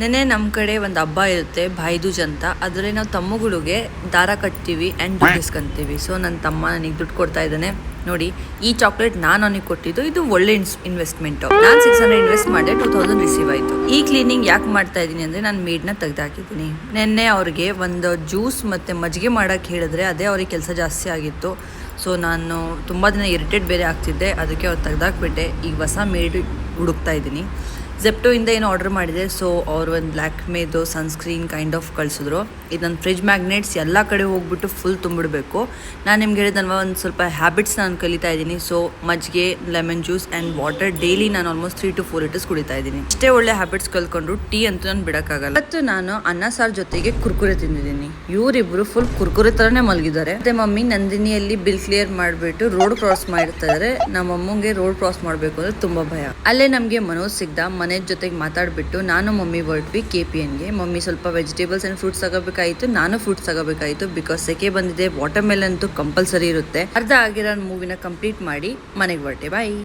ನೆನ್ನೆ ನಮ್ಮ ಕಡೆ ಒಂದು ಹಬ್ಬ ಇರುತ್ತೆ ಭಾಯ್ದೂಜ್ ಅಂತ. ಅದರಲ್ಲಿ ನಾವು ತಮ್ಮಗಳಿಗೆ ದಾರ ಕಟ್ತೀವಿ ಆ್ಯಂಡ್ ದುಡ್ಡು ಇಸ್ಕೊಂತೀವಿ. ಸೊ ನನ್ನ ತಮ್ಮ ನನಗೆ ದುಡ್ಡು ಕೊಡ್ತಾ ಇದ್ದಾನೆ. ನೋಡಿ, ಈ ಚಾಕ್ಲೇಟ್ ನಾನು ಅವನಿಗೆ ಕೊಟ್ಟಿದ್ದು. ಇದು ಒಳ್ಳೆ ಇನ್ವೆಸ್ಟ್ಮೆಂಟು. ನಾನು 600 ಇನ್ವೆಸ್ಟ್ ಮಾಡಿದೆ, 2000 ರಿಸೀವ್ ಆಯಿತು. ಈ ಕ್ಲೀನಿಂಗ್ ಯಾಕೆ ಮಾಡ್ತಾ ಇದ್ದೀನಿ ಅಂದರೆ ನಾನು ಮೇಡ್ನ ತೆಗೆದಾಕಿದ್ದೀನಿ. ನೆನ್ನೆ ಅವ್ರಿಗೆ ಒಂದು ಜ್ಯೂಸ್ ಮತ್ತು ಮಜ್ಜಿಗೆ ಮಾಡೋಕ್ಕೆ ಹೇಳಿದ್ರೆ ಅದೇ ಅವ್ರಿಗೆ ಕೆಲಸ ಜಾಸ್ತಿ ಆಗಿತ್ತು. ಸೊ ನಾನು ತುಂಬ ದಿನ ಇರಿಟೇಟ್ ಬೇರೆ ಆಗ್ತಿದ್ದೆ, ಅದಕ್ಕೆ ಅವ್ರು ತೆಗೆದಾಕ್ಬಿಟ್ಟೆ. ಈಗ ಹೊಸ ಮೇಡ್ ಹುಡುಕ್ತಾ ಇದ್ದೀನಿ. ಝೆಪ್ಟೋಯಿಂದ ಏನು ಆರ್ಡರ್ ಮಾಡಿದೆ. ಸೊ ಅವರು ಒಂದು ಬ್ಲ್ಯಾಕ್ ಮೇದು ಸನ್ಸ್ಕ್ರೀನ್ ಕೈಂಡ್ ಆಫ್ ಕಳಿಸಿದ್ರು. ಇದು ನನ್ನ ಫ್ರಿಜ್ ಮ್ಯಾಗ್ನೆಟ್ಸ್ ಎಲ್ಲ ಕಡೆ ಹೋಗ್ಬಿಟ್ಟು ಫುಲ್ ತುಂಬಿಡಬೇಕು. ನಾನು ನಿಮ್ಗೆ ಹೇಳಿದಲ್ವ, ಒಂದು ಸ್ವಲ್ಪ ಹ್ಯಾಬಿಟ್ಸ್ ನಾನು ಕಲಿತಾ ಇದ್ದೀನಿ. ಸೊ ಮಜ್ಜಿಗೆ, lemon juice and water daily ನಾನು ಆಲ್ಮೋಸ್ಟ್ 3 to 4 ಲೀಟರ್ಸ್ ಕುಡಿತಾ ಇದ್ದೀನಿ. ಇಷ್ಟೇ ಒಳ್ಳೆ ಹ್ಯಾಬಿಟ್ಸ್ ಕಲ್ತ್ಕೊಂಡು ಟೀ ಅಂತೂ ನಾನು ಬಿಡೋಕ್ಕಾಗಲ್ಲ. ಮತ್ತು ನಾನು ಅನ್ನ ಸಾರು ಜೊತೆಗೆ ಕುರ್ಕುರೆ ತಿಂದಿದ್ದೀನಿ. ಇವರಿಬ್ಬರು ಫುಲ್ ಕುರ್ಕುರೆ ಥರನೇ ಮಲಗಿದ್ದಾರೆ. ಮತ್ತು ಮಮ್ಮಿ ನಂದಿನಿಯಲ್ಲಿ ಬಿಲ್ ಕ್ಲಿಯರ್ ಮಾಡಿಬಿಟ್ಟು ರೋಡ್ ಕ್ರಾಸ್ ಮಾಡ್ತಾ ಇದ್ದಾರೆ. ನಮ್ಮ ಅಮ್ಮಂಗೆ ರೋಡ್ ಕ್ರಾಸ್ ಮಾಡಬೇಕು ಅಂದರೆ ತುಂಬ ಭಯ. ಅಲ್ಲೇ ನಮಗೆ ಮನೋಜ್ ಸಿಗ್ದ. ಮನೆ ಜೊತೆಗೆ ಮಾತಾಡ್ಬಿಟ್ಟು ನಾನು ಮಮ್ಮಿ ಹೊರಟ್ವಿ KPNಗೆ. ಮಮ್ಮಿ ಸ್ವಲ್ಪ ವೆಜಿಟೇಬಲ್ಸ್ ಆ್ಯಂಡ್ ಫ್ರೂಟ್ಸ್ ತಗೋಬೇಕಾಯಿತು, ನಾನು ಫ್ರೂಟ್ಸ್ ತಗೋಬೇಕಾಯಿತು. ಬಿಕಾಸ್ ಸೆಕೆ ಬಂದಿದೆ. ವಾಟರ್ ಮೆಲನ್ ಅಂತೂ ಕಂಪಲ್ಸರಿ ಇರುತ್ತೆ. ಅರ್ಧ ಆಗಿರೋ ಮೂವಿನ ಕಂಪ್ಲೀಟ್ ಮಾಡಿ ಮನೆಗೆ ಹೊರಟೆ. ಬಾಯ್.